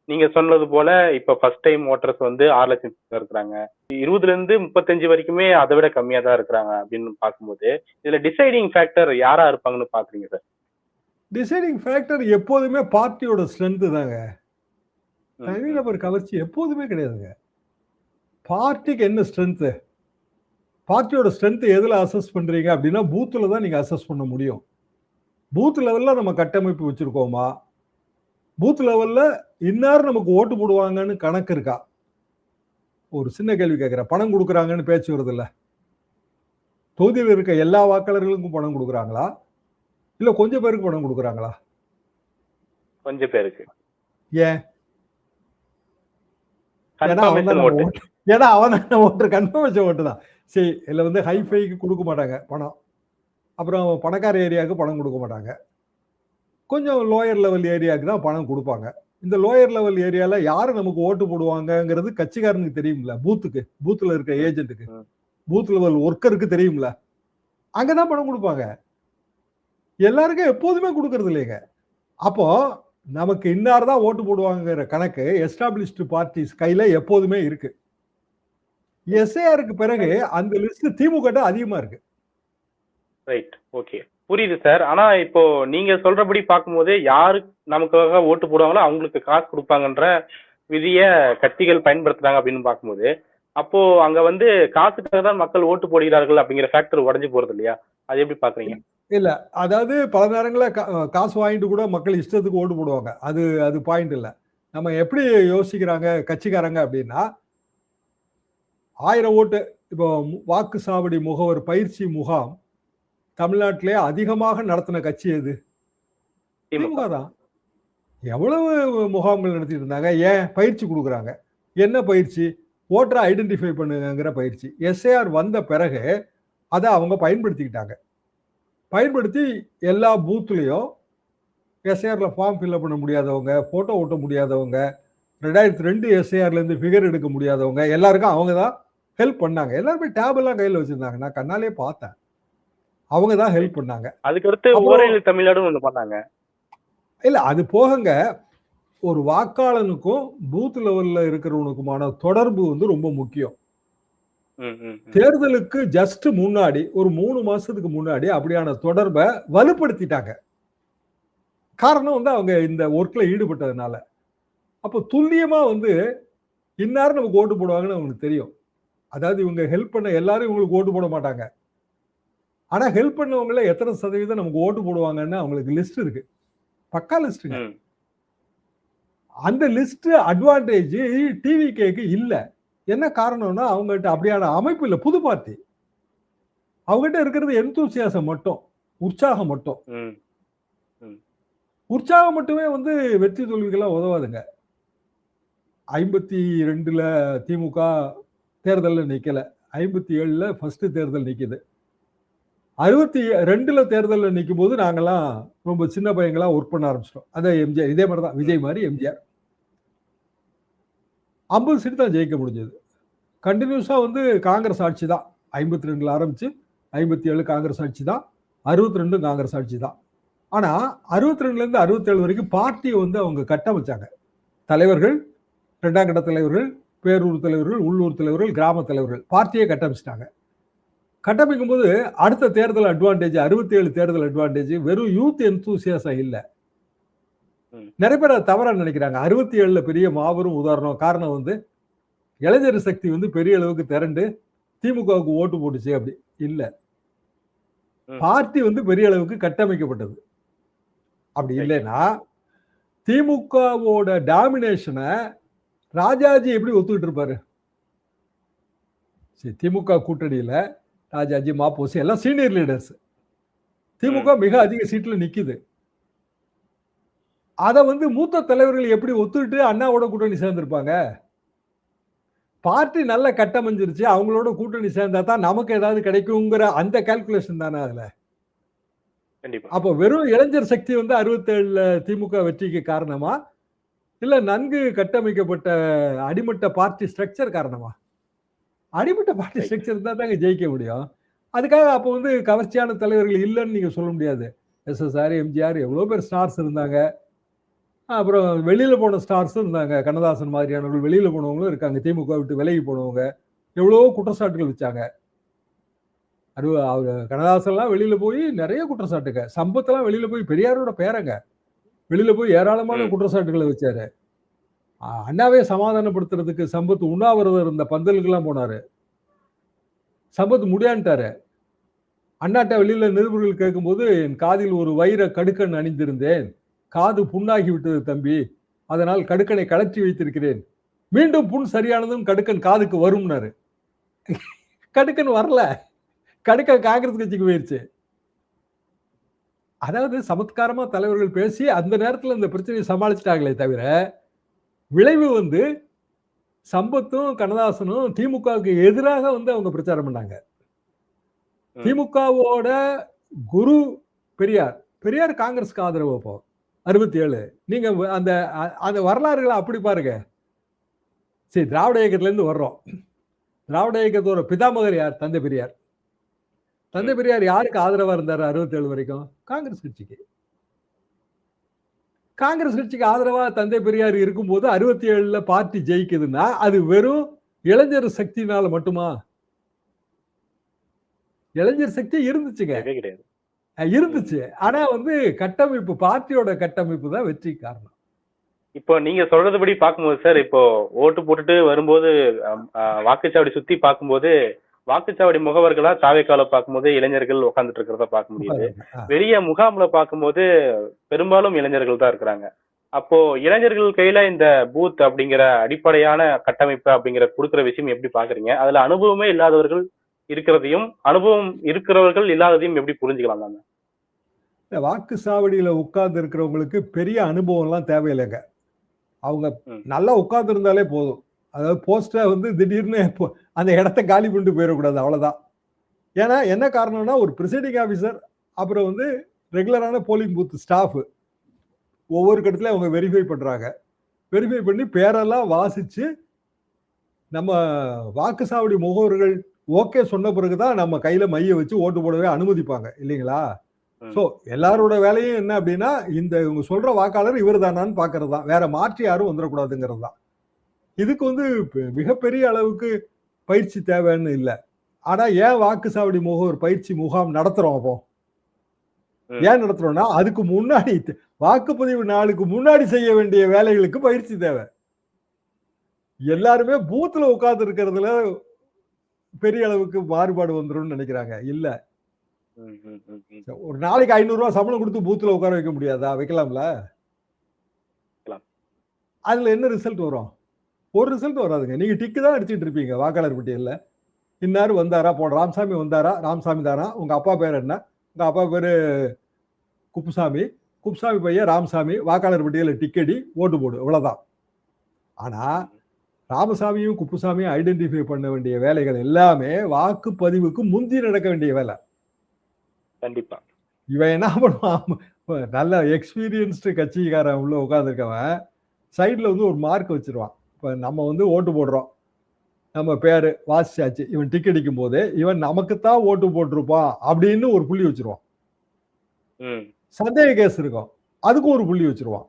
நீங்க சொன்னது போல இப்ப ஃபர்ஸ்ட் டைம் ஓட்டர்ஸ் வந்து 6 லட்சம் பேர் இருக்கிறாங்க. 20ல இருந்து 35 வரைக்குமே அதை விட கம்மியா தான் இருக்கிறாங்க அப்படின்னு பார்க்கும்போது இதுல டிசைடிங் ஃபேக்டர் யாரா இருப்பாங்கன்னு பாக்குறீங்க சார்? டிசைடிங் ஃபேக்டர் எப்போதுமே பார்ட்டியோட ஸ்ட்ரென்த் தாங்க. ம், ம். தனிநபர் கவர்ச்சி எப்போதுமே கிடையாதுங்க. பார்ட்டிக்கு என்ன ஸ்ட்ரென்த்? பார்ட்டியோட ஸ்ட்ரென்த் எதுல அசஸ் பண்றீங்க அப்படின்னா பூத்துல தான் நீங்க அசஸ் பண்ண முடியும். பூத் லெவல்ல நம்ம கட்டமைப்பு வச்சிருக்கோமா? பூத் லெவல்ல இன்னார் நமக்கு ஓட்டு போடுவாங்கன்னு கணக்கு இருக்கா? ஒரு சின்ன கேள்வி கேட்கிறேன். பணம் கொடுக்குறாங்கன்னு பேச்சு வருது இல்ல? தொகுதியில் இருக்க எல்லா வாக்காளர்களுக்கும் பணம் கொடுக்குறாங்களா? இல்ல கொஞ்சம் பேருக்கு பணம் கொடுக்குறாங்களா? கொஞ்சம் பேருக்கு. ஏன்? ஏன்னா அவன் தான் கன்ஃபர்மேஷன் நம்ம ஓட்டு. ஓட்டு ஏன்னா அவன் தான் நம்ம ஓட்டு கன்ஃபர்மேஷன் ஓட்டு தான். சரி, இதுல வந்து ஹைஃபைக்கு கொடுக்க மாட்டாங்க பணம். அப்புறம் பணக்கார ஏரியாவுக்கு பணம் கொடுக்க மாட்டாங்க. கொஞ்சம் லோயர் லெவல் ஏரியாவுக்கு தான் பணம் கொடுப்பாங்க. இந்த லோயர் லெவல் ஏரியால யாரு நமக்கு ஓட்டு போடுவாங்கங்கிறது கட்சிக்காரனுக்கு தெரியும்ல. பூத்துல இருக்க ஏஜென்ட்டுக்கு, ம். பூத் லெவல் ஒர்க்கருக்கு தெரியும்ல. அங்கதான் பணம் கொடுப்பாங்க. எல்லாருக்கும் எப்போதுமே கொடுக்கறது இல்லைங்க. அப்போ நமக்கு இன்னார் தான் ஓட்டு போடுவாங்கிற கணக்கு எஸ்டாப்ளிஷ்டு பார்ட்டிஸ் கையில எப்போதுமே இருக்கு. எஸ்ஐஆருக்கு பிறகு அந்த லிஸ்ட் திமுக அதிகமா இருக்கு. ரைட். ஓகே. புரியுது சார். ஆனா இப்போ நீங்க சொல்றபடி பார்க்கும்போது யாரு நமக்காக ஓட்டு போடுவாங்களோ அவங்களுக்கு காசு கொடுப்பாங்கன்ற விதிய கட்சிகள் பயன்படுத்துறாங்க அப்படின்னு பார்க்கும்போது, அப்போ அங்க வந்து காசுக்காக தான் மக்கள் ஓட்டு போடுகிறார்கள் அப்படிங்கிற ஃபேக்டர் உடைஞ்சு போறது இல்லையா? அது எப்படி பாக்குறீங்க? இல்ல, அதாவது பல நேரங்கள்ல காசு வாங்கிட்டு கூட மக்கள் இஷ்டத்துக்கு ஓட்டு போடுவாங்க. அது பாயிண்ட் இல்ல. நம்ம எப்படி யோசிக்கிறாங்க கட்சிக்காரங்க அப்படின்னா, 1000 ஓட்டு இப்போ வாக்கு சாவடி முகவர் பயிற்சி முகாம் தமிழ்நாட்டிலே அதிகமாக நடத்தின கட்சி எது? திமுக தான். எவ்வளவு முகாம்கள் நடத்திட்டு இருந்தாங்க. ஏன் பயிற்சி கொடுக்குறாங்க? என்ன பயிற்சி? ஓட்டரை ஐடென்டிஃபை பண்ணுங்கிற பயிற்சி. எஸ்ஐஆர் வந்த பிறகு அதை அவங்க பயன்படுத்திக்கிட்டாங்க. பயன்படுத்தி எல்லா பூத்துலையும் எஸ்ஐஆர்ல ஃபார்ம் ஃபில்அப் பண்ண முடியாதவங்க, போட்டோ ஓட்ட முடியாதவங்க, 2002 எஸ்ஐஆர்ல இருந்து ஃபிகர் எடுக்க முடியாதவங்க எல்லாருக்கும் அவங்க தான் ஹெல்ப் பண்ணாங்க. எல்லாருமே டேப் எல்லாம் கையில வச்சிருந்தாங்க. நான் கண்ணாலே பார்த்தேன். அவங்க தான் ஹெல்ப் பண்ணாங்க. அதுக்கடுத்து ஓரளவு தமிழ்நாடு ஒண்ணு பண்ணாங்க. இல்ல, அது போகங்க ஒரு வாக்காளனுக்கும் பூத் லெவல்ல இருக்கிறவனுக்குமான தொடர்பு வந்து ரொம்ப முக்கியம். தேர்தலுக்கு ஜஸ்ட் முன்னாடி ஒரு 3 மாசத்துக்கு முன்னாடி அப்படியான தொடர்பை வலுப்படுத்திட்டாங்க. காரணம் வந்து அவங்க இந்த ஒர்க்ல ஈடுபட்டதுனால. அப்போ துல்லியமா வந்து இன்னாரும் நமக்கு ஓட்டு போடுவாங்கன்னு அவங்களுக்கு தெரியும். அதாவது இவங்க ஹெல்ப் பண்ண எல்லாரும் இவங்களுக்கு ஓட்டு போட மாட்டாங்க. ஆனா ஹெல்ப் பண்ணவங்கள எத்தனை சதவீதம் நமக்கு ஓட்டு போடுவாங்கன்னு அவங்களுக்கு லிஸ்ட் இருக்கு. பக்கா லிஸ்ட்டுங்க. அந்த லிஸ்ட் அட்வான்டேஜ் டிவிகேக்கு இல்ல. என்ன காரணம்னா அவங்ககிட்ட அப்படியான அமைப்பு இல்ல. புது பார்ட்டி. அவங்ககிட்ட இருக்கிறது எந்தூசியாசம் மட்டும், உற்சாகம் மட்டும். உற்சாகம் மட்டுமே வந்து வெற்றி தோல்விக்கெல்லாம் உதவாதுங்க. 52ல திமுக தேர்தல்ல நிக்கல. 57ல ஃபர்ஸ்ட் தேர்தல் நிக்குது. 62ல தேர்தல்ல நிக்கும் போது நாங்கெல்லாம் ரொம்ப சின்ன பையங்களா ஒர்க் பண்ண ஆரம்பிச்சிட்டோம். அதான் எம்ஜிஆர் இதே மாதிரி தான், விஜய் மாதிரி எம்ஜிஆர் 50 சீட் தான் ஜெயிக்க முடிஞ்சது. கண்டினியூஸா வந்து காங்கிரஸ் ஆட்சி தான். 52ல ஆரம்பிச்சு 57 காங்கிரஸ் ஆட்சி தான், 62 காங்கிரஸ் ஆட்சி தான். ஆனா 62ல இருந்து 67 வரைக்கும் பார்ட்டியை வந்து அவங்க கட்டமைச்சாங்க. தலைவர்கள், 2ஆம் கட்ட தலைவர்கள், பேரூர் தலைவர்கள், உள்ளூர் தலைவர்கள், கிராம தலைவர்கள் பார்ட்டியை கட்டமைச்சிட்டாங்க. கட்டமைக்கும் போது அடுத்த தேர்தல் அட்வான்டேஜ் 67 தேர்தல் அட்வான்டேஜ் வெறும் யூத் எந்தூசியாசம் இல்ல. நிறைய பேர் அதை தவறா நினைக்கிறாங்க. 67ல பெரிய மாபெரும் உதாரணம். காரணம் வந்து இளைஞர் சக்தி வந்து பெரிய அளவுக்கு திரண்டு திமுகவுக்கு ஓட்டு போட்டுச்சு அப்படி இல்ல. பார்ட்டி வந்து பெரிய அளவுக்கு கட்டமைக்கப்பட்டது. அப்படி இல்லைன்னா திமுகவோட டாமினேஷனை ராஜாஜி எப்படி ஒத்துக்கிட்டு இருப்பாரு? திமுக கூட்டணியில ராஜாஜி, மாப்போசி எல்லாம் சீனியர் லீடர்ஸ். திமுக மிக அதிக சீட்ல நிக்குது. அத வந்து மூத்த தலைவர்கள் எப்படி ஒத்துக்கிட்டு அண்ணாவோட கூட்டணி சேர்ந்திருப்பாங்க? பார்ட்டி நல்ல கட்டமைஞ்சிருச்சு, அவங்களோட கூட்டணி சேர்ந்தா தான் நமக்கு ஏதாவது கிடைக்குங்கிற அந்த கால்குலேஷன் தானே அதுல. அப்போ வெறும் இளைஞர் சக்தி வந்து 67ல திமுக வெற்றிக்கு காரணமா, இல்ல நன்கு கட்டமைக்கப்பட்ட அடிமட்ட பார்ட்டி ஸ்ட்ரக்சர் காரணமா? அடிமட்ட பார்ட்டி ஸ்ட்ரக்சர் இருந்தா தாங்க ஜெயிக்க முடியும். அதுக்காக அப்போ வந்து கவர்ச்சியான தலைவர்கள் இல்லைன்னு நீங்க சொல்ல முடியாது. SSR, எம்ஜிஆர் எவ்வளவு பேர் ஸ்டார்ஸ் இருந்தாங்க. அப்புறம் வெளியில போன ஸ்டார்ஸும் இருந்தாங்க. கண்ணதாசன் மாதிரியானவர்கள் வெளியில போனவங்களும் இருக்காங்க. திமுக விட்டு விலகி போனவங்க எவ்வளவோ குற்றச்சாட்டுகள் வச்சாங்க. அவர் கண்ணதாசன்லாம் வெளியில போய் நிறைய குற்றச்சாட்டுங்க. சம்பத்தெல்லாம் வெளியில போய் பெரியாரோட பேரங்க வெளியில போய் ஏராளமான குற்றச்சாட்டுகளை வச்சாரு. அண்ணாவே சமாதானப்படுத்துறதுக்கு சம்பத் உண்ணாவிரதம் இருந்த பந்தலுக்கெல்லாம் போனாரு. சம்பத் முடியான்ட்டாரு. அண்ணாட்ட வெளியில நிருபர்கள் கேட்கும்போது, என் காதில் ஒரு வைர கடுக்கன் அணிந்திருந்தேன், காது புண்ணாகி விட்டது தம்பி, அதனால் கடுக்கனை கலற்றி வைத்திருக்கிறேன், மீண்டும் புண் சரியானதும் கடுக்கன் காதுக்கு வரும்னாரு. கடுக்கன் வரல, கடுக்கன் காங்கிரஸ் கட்சிக்கு போயிருச்சு. அதாவது சமத்காரமா தலைவர்கள் பேசி அந்த நேரத்தில் இந்த பிரச்சனையை சமாளிச்சிட்டாங்களே தவிர, விளைவு வந்து சம்பத்தும் கண்ணதாசனும் திமுகவுக்கு எதிராக வந்து அவங்க பிரச்சாரம் பண்ணாங்க. திமுகவோட குரு பெரியார். பெரியார் காங்கிரஸ்க்கு ஆதரவு அப்போ 67. நீங்க அந்த அந்த வரலாறுகளை அப்படி பாருங்க. சரி, திராவிட இயக்கத்துல இருந்து வர்றோம். திராவிட இயக்கத்தோட பிதாமகர் யார்? தந்தை பெரியார். தந்தை பெரியார் யாருக்கு ஆதரவா இருந்தாரு 67 வரைக்கும்? காங்கிரஸ் கட்சிக்கு. காங்கிரஸ் கட்சிக்கு ஆதரவா தந்தை பெரியார் இருக்கும்போது 67ல பார்ட்டி ஜெயிக்குதுன்னா அது வெறும் இளைஞர் சக்தினால மட்டுமா? இளைஞர் சக்தி இருந்துச்சுங்க, இருந்துச்சு. ஆனா வந்து கட்டமைப்பு, பார்ட்டியோட கட்டமைப்பு தான் வெற்றி காரணம். இப்போ நீங்க சொல்றதுபடி பார்க்கும்போது சார், இப்போ ஓட்டு போட்டுட்டு வரும்போது வாக்குச்சாவடி சுத்தி பார்க்கும்போது வாக்குச்சாவடி முகவர்களா தாவேக்கால பார்க்கும்போது இளைஞர்கள் உட்கார்ந்துட்டு இருக்கிறத பார்க்க முடியுது. வெளியே முகாம்ல பார்க்கும்போது பெரும்பாலும் இளைஞர்கள் தான் இருக்கிறாங்க. அப்போ இளைஞர்கள் கையில இந்த பூத் அப்படிங்கிற அடிப்படையான கட்டமைப்பு அப்படிங்கிற கொடுக்குற விஷயம் எப்படி பாக்குறீங்க? அதுல அனுபவமே இல்லாதவர்கள் இருக்கிறதையும் அனுபவம் இருக்கிறவர்கள் இல்லாததையும் எப்படி புரிஞ்சுக்கலாம் நாம? வாக்கு சாவடியில உட்கார்ந்து இருக்கிறவங்களுக்கு பெரிய அனுபவம் எல்லாம் தேவையில்லைங்க. அவங்க நல்லா உட்கார்ந்து இருந்தாலே போதும். அதாவது போஸ்டர் வந்து திடீர்னு அந்த இடத்த காலி பண்ணிட்டு போயிடக்கூடாது, அவ்வளவுதான். ஏன்னா என்ன காரணம்னா, ஒரு பிரிசைடிங் ஆபீசர், அப்புறம் வந்து ரெகுலரான போலிங் பூத் ஸ்டாஃப் ஒவ்வொரு கட்டத்துல அவங்க வெரிஃபை பண்றாங்க. வெரிஃபை பண்ணி பேரெல்லாம் வாசிச்சு நம்ம வாக்குச்சாவடி முகவர்கள் ஓகே சொன்ன பிறகுதான் நம்ம கையில மைய வச்சு ஓட்டு போடவே அனுமதிப்பாங்க, இல்லைங்களா? சோ எல்லாரோட வேலையும் என்ன அப்படின்னா, இந்த இவங்க சொல்ற வாக்காளர் இவர் தானான்னு பாக்குறது தான். வேற மாற்றி யாரும் வந்துடக்கூடாதுங்கிறது தான். இதுக்கு வந்து மிகப்பெரிய அளவுக்கு பயிற்சி தேவைன்னு இல்லை. ஆனா ஏன் வாக்குச்சாவடி முகவர் பயிற்சி முகாம் நடத்துறோம்? அப்போ ஏன் நடத்துறோம்னா, அதுக்கு முன்னாடி வாக்குப்பதிவு நாளுக்கு முன்னாடி செய்ய வேண்டிய வேலைகளுக்கு பயிற்சி தேவை. எல்லாருமே பூத்துல உட்கார்ந்து இருக்கிறதுல பெரிய அளவுக்கு மாறுபாடு வந்துடும் நினைக்கிறாங்க. இல்ல, ஒரு நாளைக்கு 500 ரூபாய் சம்பளம் கொடுத்து பூத்துல உட்கார வைக்க முடியாதா? வைக்கலாம்ல. அதுல என்ன ரிசல்ட் வரும்? ஒரு ரிசல்ட் வராதுங்க. நீங்க டிக்கு தான் அடிச்சுட்டு இருப்பீங்க வாக்காளர் பட்டியல்ல. இன்னாரு வந்தாரா, போன ராமசாமி வந்தாரா, ராமசாமி தானா, உங்க அப்பா பேர் என்ன, உங்க அப்பா பேரு குப்புசாமி, குப்புசாமி பையன் ராமசாமி, வாக்காளர் பட்டியல டிக்கெடி, ஓட்டு போடு, இவ்வளவுதான். ஆனா ராமசாமியும் குப்புசாமியும் ஐடென்டிஃபை பண்ண வேண்டிய வேலைகள் எல்லாமே வாக்குப்பதிவுக்கு முந்தி நடக்க வேண்டிய வேலை. கண்டிப்பா. இவன் என்ன பண்ணுவான், நல்ல எக்ஸ்பீரியன்ஸ்டு கட்சிக்காரன் உள்ள உட்காந்துருக்கவன் சைட்ல வந்து ஒரு மார்க் வச்சிருவான். இப்ப நம்ம வந்து ஓட்டு போடுறோம், நம்ம பேரு வாசிச்சாச்சு, இவன் டிக்கெட் அடிக்கும் போது இவன் நமக்குத்தான் ஓட்டு போட்டிருப்பான் அப்படின்னு ஒரு புள்ளி வச்சிருவான். சந்தேக கேஸ் இருக்கும், அதுக்கும் ஒரு புள்ளி வச்சிருவான்.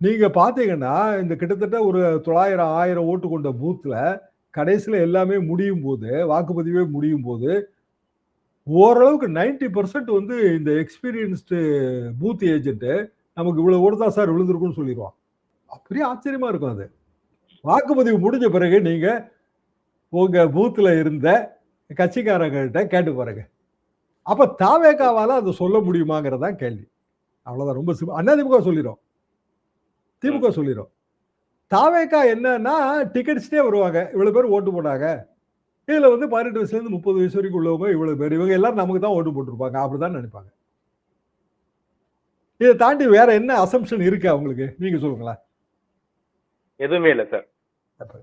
நீங்க பாத்தீங்கன்னா இந்த கிட்டத்தட்ட ஒரு 900 1000 ஓட்டு கொண்ட பூத்ல கடைசியில எல்லாமே முடியும் போது, வாக்குப்பதிவே முடியும் போது ஓரளவுக்கு 90% வந்து இந்த எக்ஸ்பீரியன்ஸ்டு பூத் ஏஜென்ட் நமக்கு இவ்வளவு ஓட்டு தான் சார் விழுந்திருக்கும்னு சொல்லிடுவான். அப்படியே ஆச்சரியமா இருக்கும். அது வாக்குப்பதிவு முடிஞ்ச பிறகு நீங்க உங்க பூத்துல இருந்த கட்சிக்காரங்கள்ட்ட கேட்டு பாருங்க. அப்ப தாவேகாவால அதை சொல்ல முடியுமாங்கிறதா கேள்வி. அவ்வளவுதான். ரொம்ப அதிமுக சொல்லிடும், திமுக சொல்லிடும். தாவேகா என்னன்னா டிக்கெட்ஸ்டே வருவாங்க, இவ்வளவு பேர் ஓட்டு போட்டாங்க, இதுல வந்து 18 வயசுல இருந்து 30 வயசு வரைக்கும் உள்ளவங்க இவ்வளவு பேர், இவங்க எல்லாரும் நமக்கு தான் ஓட்டு போட்டிருப்பாங்க, அப்படிதான் நினைப்பாங்க. இதை தாண்டி வேற என்ன அசம்ஷன் இருக்கு அவங்களுக்கு? நீங்க சொல்லுங்களேன். எதுவுமே இல்லை சார்.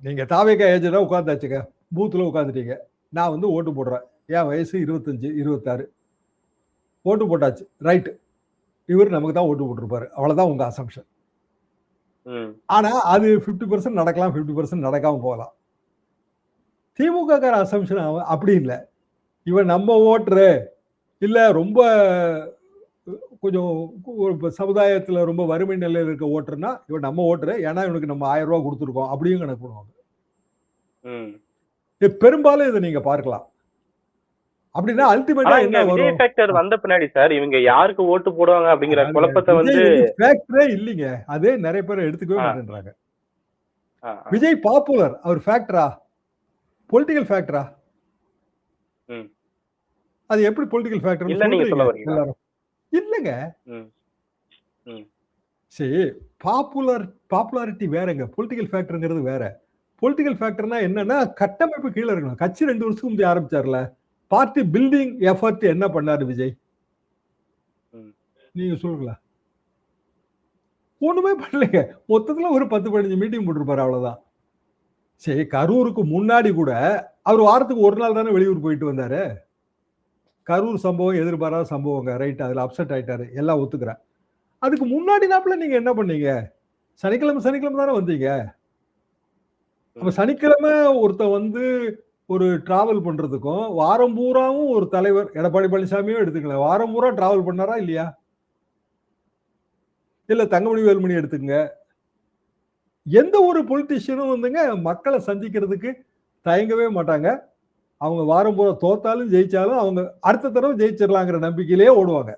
நீங்க தாவேகா ஏஜென்டா உட்கார்ந்தாச்சுங்க, பூத்துல உட்காந்துட்டீங்க, நான் வந்து ஓட்டு போடுறேன், என் வயசு 25 26, ஓட்டு போட்டாச்சு, ரைட், இவர் நமக்கு தான் ஓட்டு போட்டிருப்பாரு, அவ்வளவுதான் உங்க அசம்ஷன். ஆனா அது 50% நடக்கலாம், 50% நடக்காம போகலாம். திமுக கார அசம்ஷன் அப்படி இல்லை. இவன் நம்ம ஓட்டுரு, இல்ல ரொம்ப கொஞ்சம் சமுதாயத்துல ரொம்ப வறுமை நிலையில் இருக்க ஓட்டுருன்னா இவன் நம்ம ஓட்டுரு, ஏன்னா இவனுக்கு நம்ம 1000 ரூபாய் கொடுத்துருக்கோம் அப்படியும் கணக்கு பண்ணுவாங்க. பெரும்பாலும் இதை நீங்க பார்க்கலாம். அப்படின்னா அல்டிமேட்டா என்ன வரும்? ஃபேக்டர் வந்த பின்னாடி சார் இவங்க யாருக்கு ஓட்டு போடுவாங்க அப்படிங்கிற குழப்பத்தை வந்து ஃபேக்டரே இல்லைங்க. அதே நிறைய பேர் எடுத்துக்கவே மாட்டேன்றாங்க. விஜய் பாப்புலர், அவர் ஃபேக்டரா? பொலிட்டிக்கல் ஃபேக்டரா? அது எப்படி பொலிட்டிக்கல் ஃபேக்டர் எல்லாரும்? இல்லங்க. சரி, பாப்புலாரிட்டி வேறங்க, பொலிட்டிக்கல் ஃபேக்டர்ங்கிறது வேற. பொலிட்டிக்கல் ஃபேக்டர்னா என்னன்னா கட்டமைப்பு கீழே இருக்கணும். கட்சி 2 வருஷத்துக்கு முந்தைய ஆரம்பிச்சார்ல, பார்ட்டி பில்டிங் எஃபர்ட் என்ன பண்ணாரு விஜய்? நீங்க சொல்லுங்களா? ஒண்ணுமே பண்ணலைங்க. மொத்தத்துல ஒரு 10-15 மீட்டிங் போட்டிருப்பாரு, அவ்வளவுதான். சரி, கரூருக்கு முன்னாடி கூட அவர் வாரத்துக்கு ஒரு நாள் தானே வெளியூர் போயிட்டு வந்தாரு. கரூர் சம்பவம் எதிர்பாராத சம்பவங்க. ரைட், அதுல அப்செட் ஆயிட்டாரு. எல்லாம் ஒத்துக்கிறேன். அதுக்கு முன்னாடி நாப்புல நீங்க என்ன பண்ணீங்க? சனிக்கிழமை தானே வந்தீங்க. அப்ப சனிக்கிழமை ஒருத்தன் வந்து ஒரு டிராவல் பண்றதுக்கும், வாரம் பூராவும் ஒரு தலைவர் எடப்பாடி பழனிசாமியும் எடுத்துக்கலாம். வாரம் பூரா டிராவல் பண்ணாரா இல்லையா? இல்ல தங்கமணி வேலுமணி எடுத்துக்கங்க. எந்த ஒரு பொலிட்டீஷியனும் வந்துங்க மக்களை சந்திக்கிறதுக்கு தயங்கவே மாட்டாங்க. அவங்க வாரம் பூரா தோத்தாலும் ஜெயிச்சாலும் அவங்க அடுத்த தடவை ஜெயிச்சிடலாங்கிற நம்பிக்கையிலேயே ஓடுவாங்க.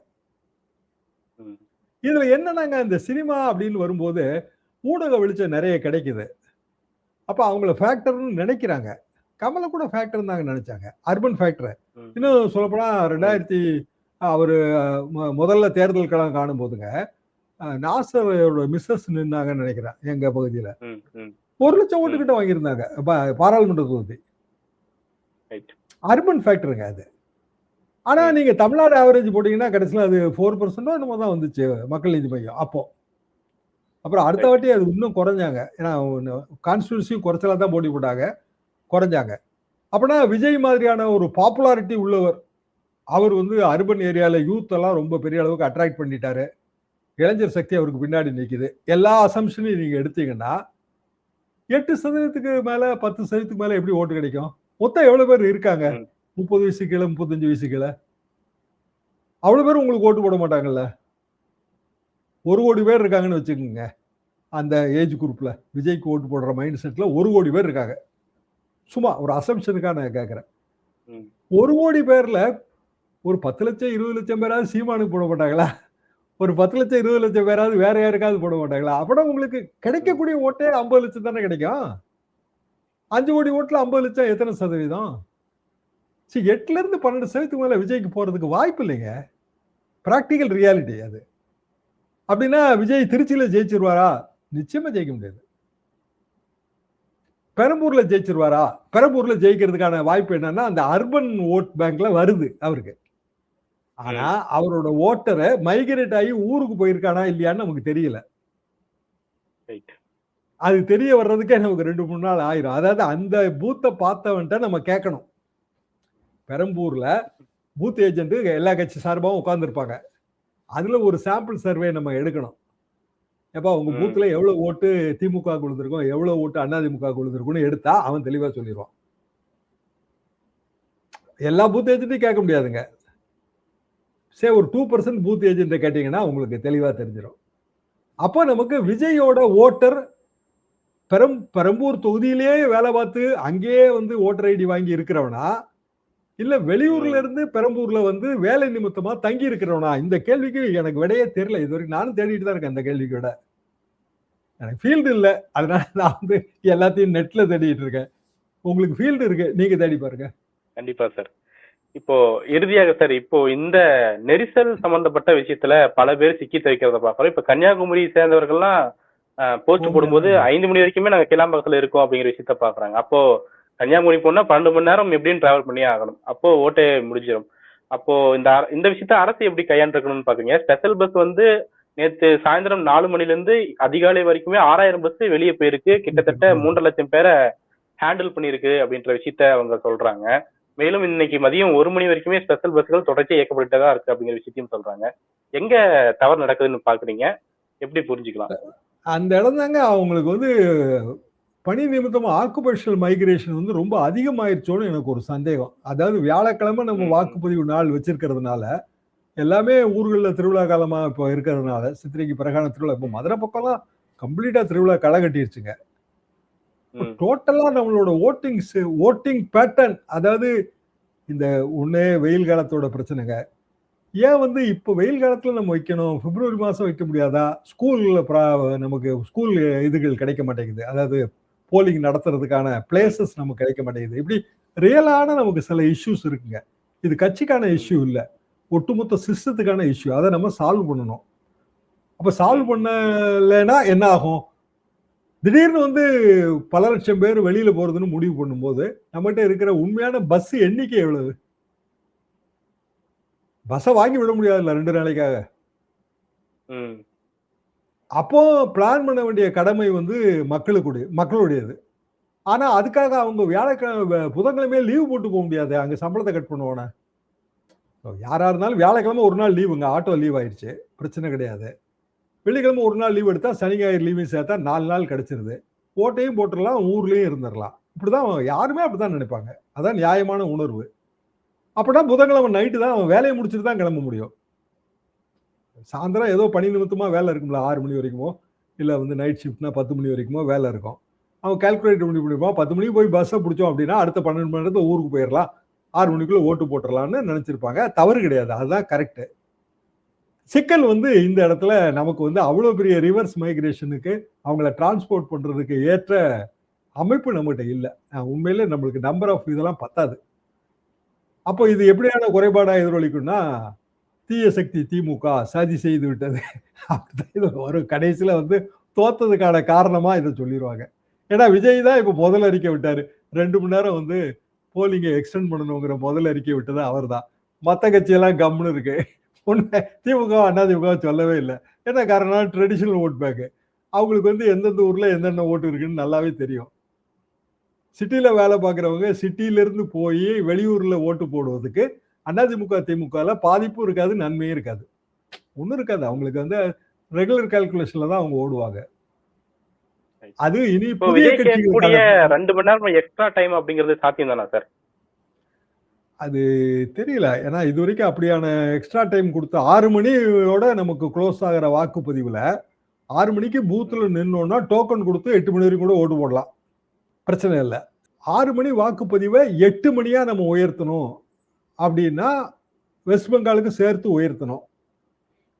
ம். இதுல என்னன்னாங்க, இந்த சினிமா அப்படின்னு வரும்போது ஊடக வெளிச்சம் நிறைய கிடைக்குது. அப்ப அவங்கள ஃபேக்டர்னு நினைக்கிறாங்க. கமல கூட ஃபேக்டர் தாங்க நினைச்சாங்க. Urban factor. ம். இன்னும் சொல்லப்போனா 2000 அவரு முதல்ல தேர்தல் களம் காணும் போதுங்க, நாசரோட மிஸ்ஸஸ் நின்னாங்கன்னு நினைக்கிறேன் எங்க பகுதியில. ம். ம். 1 லட்சம் ஓட்டு கிட்ட வாங்கியிருந்தாங்க பாராளுமன்ற தொகுதி. ரைட். அர்பன் ஃபேக்டருங்க அது. ஆனா நீங்க தமிழ்நாடு ஆவரேஜ் போட்டீங்கன்னா கடைசியில் அது 4% என்னமோ தான் வந்துச்சு மக்கள் நீதி மையம் அப்போ. அப்புறம் அடுத்த வாட்டி அது இன்னும் குறைஞ்சாங்க. ஏன்னா கான்ஸ்டியூன்சியும் குறைச்சலா தான் போட்டி போட்டாங்க, குறைஞ்சாங்க. அப்படின்னா விஜய் மாதிரியான ஒரு பாப்புலாரிட்டி உள்ளவர் அவர் வந்து அர்பன் ஏரியால யூத் எல்லாம் ரொம்ப பெரிய அளவுக்கு அட்ராக்ட் பண்ணிட்டாரு. இளைஞர் சக்தி அவருக்கு பின்னாடி நிக்குது. எல்லா அசம்ஷனையும் நீங்க எடுத்தீங்கன்னா 8% மேல 10% மேல எப்படி ஓட்டு கிடைக்கும்? மொத்தம் எவ்வளவு பேர் இருக்காங்க? 30 வயசு கீழே, 35 வயசு கீழே. அவ்வளவு பேர் உங்களுக்கு ஓட்டு போட மாட்டாங்கல்ல. 1 கோடி பேர் இருக்காங்கன்னு வச்சுக்கோங்க. அந்த ஏஜ் குரூப்ல விஜய்க்கு ஓட்டு போடுற மைண்ட் செட்ல 1 கோடி பேர் இருக்காங்க. சும்மா ஒரு அசம்ஷனுக்காக நான் கேட்கிறேன். 1 கோடி பேர்ல ஒரு 10 லட்சம் 20 லட்சம் பேராவது சீமானுக்கு போட மாட்டாங்களா? ஒரு 10 லட்சம் 20 லட்சம் பேராவது வேற யாருக்காவது போட மாட்டாங்களா? அப்படின்னா உங்களுக்கு கிடைக்கக்கூடிய ஓட்டே 50 லட்சம் தானே கிடைக்கும். 5 கோடி ஓட்டுல 50 லட்சம் எத்தனை சதவீதம்? 8ல இருந்து 12% மேல விஜய்க்கு போறதுக்கு வாய்ப்பு இல்லைங்க. பிராக்டிகல் ரியாலிட்டி அது. அப்படின்னா விஜய் திருச்சியில ஜெயிச்சிருவாரா? நிச்சயமா ஜெயிக்க முடியாது. பெரம்பூர்ல ஜெயிச்சிருவாரா? பெரம்பூர்ல ஜெயிக்கிறதுக்கான வாய்ப்பு என்னன்னா அந்த அர்பன் ஓட் பேங்க்ல வருது அவருக்கு. ஆனா அவரோட ஓட்டரை மைக்ரேட் ஆகி ஊருக்கு போயிருக்கானா இல்லையான்னு நமக்கு தெரியல. அது தெரிய வர்றதுக்கே நமக்கு 2-3 நாள் ஆயிரும். அதாவது அந்த பூத்தை பார்த்தவன்ட்ட நம்ம கேட்கணும். பெரம்பூர்ல பூத் ஏஜென்ட் எல்லா கட்சி சார்பாகவும் உட்கார்ந்துருப்பாங்க. அதுல ஒரு சாம்பிள் சர்வே நம்ம எடுக்கணும். ஏப்பா உங்க பூத்துல எவ்வளவு ஓட்டு திமுக விழுந்திருக்கும், எவ்வளவு ஓட்டு அதிமுக விழுந்திருக்கும்னு எடுத்தா அவன் தெளிவா சொல்லிடுவான். எல்லா பூத் ஏஜென்ட்டையும் கேட்க முடியாதுங்க. சே ஒரு 2% பூத் ஏஜென்ட்டை கேட்டீங்கன்னா உங்களுக்கு தெளிவா தெரிஞ்சிடும். அப்போ நமக்கு விஜயோட ஓட்டர் பெரம்பூர் தொகுதியிலேயே வேலை பார்த்து அங்கேயே வந்து ஓட்டர் ஐடி வாங்கி இருக்கிறவனா, இல்ல வெளியூர்ல இருந்து பெரம்பூர்ல வந்து வேலை நிமித்தமா தங்கி இருக்கிறவனா? இந்த கேள்விக்கு எனக்கு விடையே தெரியல. இது வரைக்கும் நானும் தேடிட்டு தான் இருக்கேன் அந்த கேள்விக்கு விட. எனக்கு ஃபீல்டு இல்ல. அதனால நான் வந்து எல்லாத்தையும் நெட்ல தேடிட்டு இருக்கேன். உங்களுக்கு ஃபீல்டு இருக்கு, நீங்க தேடி பாருங்க. கண்டிப்பா சார். இப்போ இறுதியாக சார், இப்போ இந்த நெரிசல் சம்பந்தப்பட்ட விஷயத்துல பல பேர் சிக்கி தவிக்கிறத பாக்குறோம். இப்ப கன்னியாகுமரி சேர்ந்தவர்கள்லாம் போஸ்ட் போடும்போது 5 மணி வரைக்குமே நாங்க கிளாம்பாக்கத்துல இருக்கோம் அப்படிங்கிற விஷயத்த பாக்குறாங்க. அப்போ கன்னியாகுமரி போனா 12 மணி நேரம் எப்படின்னு டிராவல் பண்ணியே ஆகணும். அப்போ ஓட்டே முடிஞ்சிடும். அப்போ இந்த விஷயத்த அரசு எப்படி கையாண்டிருக்கணும்னு பாக்குறீங்க? ஸ்பெஷல் பஸ் வந்து நேத்து சாயந்தரம் 4 மணில இருந்து அதிகாலை வரைக்குமே 6000 பஸ் வெளியே போயிருக்கு. கிட்டத்தட்ட 3.5 லட்சம் பேரை ஹேண்டில் பண்ணிருக்கு அப்படின்ற விஷயத்த அவங்க சொல்றாங்க. மேலும் இன்னைக்கு மதியம் 1 மணி வரைக்குமே ஸ்பெஷல் பஸ்கள் தொடர்ச்சியா இயக்கப்பட்டுதான் இருக்கு அப்படிங்கிற விஷயத்தையும் சொல்றாங்க. எங்க தவறு நடக்குதுன்னு பாக்குறீங்க? எப்படி புரிஞ்சுக்கலாம்? அந்த இடம் தாங்க அவங்களுக்கு வந்து பணி நிமித்தமா ஆக்குபேஷனல் மைக்ரேஷன் வந்து ரொம்ப அதிகமாயிருச்சோன்னு எனக்கு ஒரு சந்தேகம். அதாவது வியாழக்கிழமை நம்ம வாக்குப்பதிவு நாள் வச்சிருக்கிறதுனால எல்லாமே ஊர்களில் திருவிழா காலமா இப்போ இருக்கிறதுனால சித்திரைக்கு பிறகான திருவிழா, இப்போ மதுரை பக்கம்லாம் கம்ப்ளீட்டா திருவிழா களை கட்டிருச்சுங்க. டோட்டலா நம்மளோட ஓட்டிங் பேட்டர்ன், அதாவது இந்த ஒண்ணே வெயில் காலத்தோட பிரச்சனைங்க. ஏன் வந்து இப்போ வெயில் காலத்துல நம்ம வைக்கணும்? பிப்ரவரி மாசம் வைக்க முடியாதா? ஸ்கூல்ல நமக்கு ஸ்கூல் இதுகள் கிடைக்க மாட்டேங்குது. அதாவது போலிங் நடத்துறதுக்கான பிளேசஸ் நமக்கு கிடைக்க மாட்டேங்குது. இப்படி ரியலான நமக்கு சில இஷ்யூஸ் இருக்குங்க. இது கட்சிக்கான இஷ்யூ இல்ல, ஒட்டுமொத்த சிஸ்டத்துக்கான இஷ்யூ. அதை நம்ம சால்வ் பண்ணணும். அப்ப சால்வ் பண்ணலைன்னா என்ன ஆகும்? திடீர்னு வந்து பல லட்சம் பேர் வெளியில போறதுன்னு முடிவு பண்ணும்போது நம்மகிட்ட இருக்கிற உண்மையான பஸ் எண்ணிக்கை எவ்வளவு? பஸ்ஸை வாங்கி விட முடியாதுல்ல 2 நாளைக்காக. அப்போ பிளான் பண்ண வேண்டிய கடமை வந்து மக்களுடையது. ஆனா அதுக்காக அவங்க வியாழக்கிழமை புதன்கிழமையே லீவ் போட்டு போக முடியாது, அங்க சம்பளத்தை கட் பண்ணுவானே. யாரா இருந்தாலும் வியாழக்கிழமை ஒரு நாள் லீவுங்க, ஆட்டோ லீவ் ஆயிடுச்சு, பிரச்சனை கிடையாது. வெள்ளிக்கிழமை ஒரு நாள் லீவ் எடுத்தா சனி ஞாயிறு லீவையும் சேர்த்தா 4 நாள் கிடைச்சிருது. ஓட்டையும் போட்டுடலாம், ஊர்லயும் இருந்துடலாம். இப்படிதான் யாருமே அப்படிதான் நினைப்பாங்க. அதான் நியாயமான உணர்வு. அப்படின்னா புதன்கிழமை நைட்டு தான் அவன் வேலையை முடிச்சுட்டு தான் கிளம்ப முடியும். சாயந்தரம் ஏதோ பணி நிமித்தமா வேலை இருக்கும்ல, 6 மணி வரைக்குமோ இல்ல வந்து நைட் ஷிஃப்ட்னா 10 மணி வரைக்குமோ வேலை இருக்கும். அவன் கால்குலேட் பண்ணி பண்ணிப்பான். 10 மணிக்கு போய் பஸ்ஸை பிடிச்சோம் அப்படின்னா அடுத்த 12 மணி நேரத்துல ஊருக்கு போயிடலாம், 6 மணிக்குள்ள ஓட்டு போட்டுடலாம்னு நினைச்சிருப்பாங்க. தவறு கிடையாது, அதுதான் கரெக்ட். சிக்கல் வந்து இந்த இடத்துல நமக்கு வந்து அவ்வளவு பெரிய ரிவர்ஸ் மைக்ரேஷனுக்கு அவங்கள டிரான்ஸ்போர்ட் பண்றதுக்கு ஏற்ற அமைப்பு நம்மகிட்ட இல்லை. உண்மையிலே நம்மளுக்கு நம்பர் ஆஃப் இதெல்லாம் பத்தாது. அப்போ இது எப்படியான குறைபாடா எதிரொலிக்கும்னா, தீய சக்தி திமுக சதி செய்து விட்டது அப்படிதான் இது வரும். கடைசியில வந்து தோத்ததுக்கான காரணமா இதை சொல்லிடுவாங்க. ஏன்னா விஜய் தான் இப்ப முதல் அறிக்கை விட்டாரு, 2 மணி நேரம் வந்து போலிங்கை எக்ஸ்டெண்ட் பண்ணணுங்கிற முதல் அறிக்கை விட்டது அவர் தான். மற்ற கட்சியெல்லாம் கம்னு இருக்கு. உண்மை திமுக அதிமுக சொல்லவே இல்லை. என்ன காரணம்? Traditional vote bank. அவங்களுக்கு வந்து எந்தெந்த ஊர்ல என்னென்ன ஓட்டு இருக்குன்னு நல்லாவே தெரியும். சிட்டியில வேலை பார்க்குறவங்க சிட்டியில இருந்து போய் வெளியூர்ல ஓட்டு போடுவதுக்கு அதிமுக திமுகல பாதிப்பும் இருக்காது, நன்மையும் இருக்காது, ஒன்றும் இருக்காது. அவங்களுக்கு வந்து ரெகுலர் கால்குலேஷன்ல தான் அவங்க ஓடுவாங்க. அது இனி புதிய கட்சிகளுக்கு 2 மணி நேரம் எக்ஸ்ட்ரா டைம் அப்படிங்கிறது சாத்தியம் தானா சார்? அது தெரியல. ஏன்னா இது வரைக்கும் அப்படியான எக்ஸ்ட்ரா டைம் கொடுத்து 6 மணியோட நமக்கு க்ளோஸ் ஆகிற வாக்குப்பதிவுல 6 மணிக்கு பூத்துல நின்னோம்னா டோக்கன் கொடுத்து 8 மணி வரைக்கும் கூட ஓட்டு போடலாம், பிரச்சனை இல்லை. 6 மணி வாக்குப்பதிவை 8 மணியா நம்ம உயர்த்தணும் அப்படின்னா வெஸ்ட் பெங்காலுக்கு சேர்த்து உயர்த்தணும்.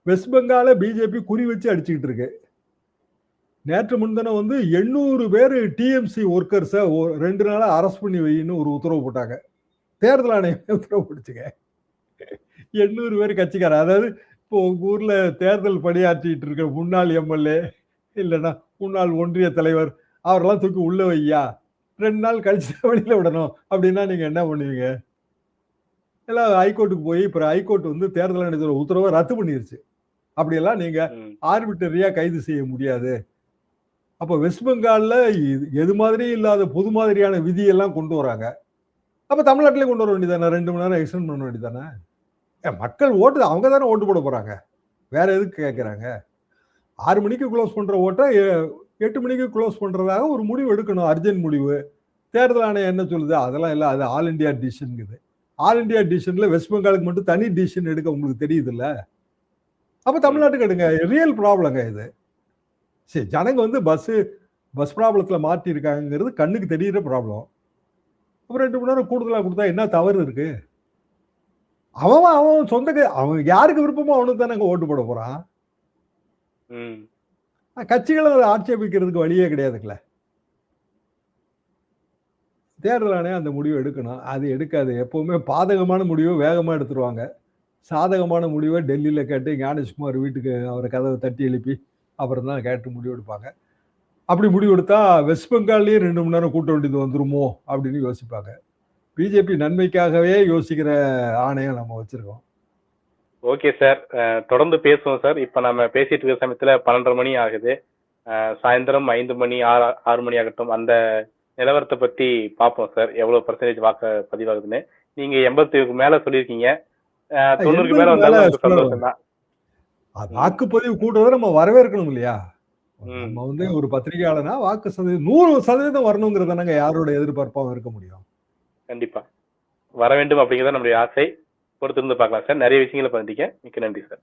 வெஸ்ட் பெங்கால பிஜேபி குறி வச்சு அடிச்சுக்கிட்டு இருக்கு. நேற்று முன்தினம் வந்து 800 பேர் டிஎம்சி ஒர்க்கர்ஸை 2 நாளா அரெஸ்ட் பண்ணி வைன்னு ஒரு உத்தரவு போட்டாங்க. தேர்தல் ஆணையம் உத்தரவு போட்டுச்சுங்க. 800 பேர் கட்சிக்காரர், அதாவது இப்போ உங்க ஊர்ல தேர்தல் பணியாற்றிட்டு இருக்க முன்னாள் எம்எல்ஏ இல்லைன்னா முன்னாள் ஒன்றிய தலைவர் அவரெல்லாம் தூக்கி உள்ள வையா, 2 நாள் கழிச்சு வெளியில விடணும் அப்படின்னா நீங்க என்ன பண்ணுவீங்க? எல்லாம் ஹைகோர்ட்டுக்கு போய் இப்போ ஹைகோர்ட் வந்து தேர்தல் ஆணையத்தோட உத்தரவை ரத்து பண்ணிருச்சு. அப்படியெல்லாம் நீங்க ஆர்பிட்டரியா கைது செய்ய முடியாது. அப்ப வெஸ்ட் பெங்கால்ல எது மாதிரி இல்லாத பொது மாதிரியான விதியெல்லாம் கொண்டு வராங்க. அப்ப தமிழ்நாட்டிலே கொண்டு வர வேண்டியதானே, 2 மணி நேரம் எக்ஸ்டெண்ட் பண்ண வேண்டியதானே. மக்கள் ஓட்டு அவங்க தானே ஓட்டு போட போறாங்க, வேற எதுக்கு கேட்கறாங்க? 6 மணிக்கு க்ளோஸ் பண்ற ஓட்டை 8 மணிக்கு க்ளோஸ் பண்றதாக ஒரு முடிவு எடுக்கணும், அர்ஜென்ட் முடிவு. தேர்தல் ஆணையம் என்ன சொல்லுது? அதெல்லாம் இல்லை, அது ஆல் இண்டியா டிசிஷனுங்குது. ஆல் இண்டியா டிசிஷன்ல வெஸ்ட் பெங்காலுக்கு மட்டும் தனி டிசிஷன் எடுக்க உங்களுக்கு தெரியுது இல்ல? அப்ப தமிழ்நாட்டுக்கு எடுங்க. ரியல் ப்ராப்ளங்க இது. சரி, ஜனங்க வந்து பஸ் ப்ராப்ளத்துல மாட்டி இருக்காங்கிறது கண்ணுக்கு தெரியுற ப்ராப்ளம். அப்புறம் 2 மணி நேரம் கூடுதலா கொடுத்தா என்ன தவறு இருக்கு? அவன் சொந்த அவன் யாருக்கு விருப்பமோ அவனுக்கு தானே ஓட்டு போட போறான். கட்சிகளை அதை ஆட்சேபிக்கிறதுக்கு வழியே கிடையாதுங்களே. தேர்தல் ஆணையம் அந்த முடிவை எடுக்கணும், அது எடுக்காது. எப்பவுமே பாதகமான முடிவை வேகமா எடுத்துருவாங்க. சாதகமான முடிவை டெல்லியில கேட்டு ஞானேஷ்குமார் வீட்டுக்கு அவரை கதவை தட்டி எழுப்பி அப்புறம் தான் கேட்டு முடிவு எடுப்பாங்க. அப்படி முடிவு எடுத்தா வெஸ்ட் பெங்கால்லயே 2 மணி நேரம் கூட்ட வேண்டியது வந்துருமோ அப்படின்னு யோசிப்பாங்க. பிஜேபி நன்மைக்காகவே யோசிக்கிற ஆணையம் நம்ம வச்சிருக்கோம். ஓகே சார், தொடர்ந்து பேசுவோம் சார். இப்ப நம்ம பேசிட்டு இருக்கிற சமயத்துல 12:30 மணி ஆகுது. சாயந்தரம் 5 மணி 6 மணி ஆகட்டும், அந்த நிலவரத்தை பத்தி பார்ப்போம் சார், எவ்வளவு பர்சன்டேஜ் வாக்கு பதிவாகுதுன்னு. நீங்க 80க்கு மேல சொல்லியிருக்கீங்க, 90க்கு மேல வந்தாலும் சந்தோஷம் தான். வாக்குப்பதிவு கூட்டுறதை நம்ம வரவேற்கணும் இல்லையா? நம்ம வந்து ஒரு பத்திரிகையாளனா வாக்கு 100% வரணுங்கிறதானங்க யாரோட எதிர்பார்ப்பாவும் இருக்க முடியும். கண்டிப்பா வர வேண்டும் அப்படிங்கிறத நம்முடைய ஆசை. பொறுத்திருந்து பார்க்கலாம் சார். நிறைய விஷயங்களை பகிர்ந்தீங்க. மிக்க நன்றி சார்.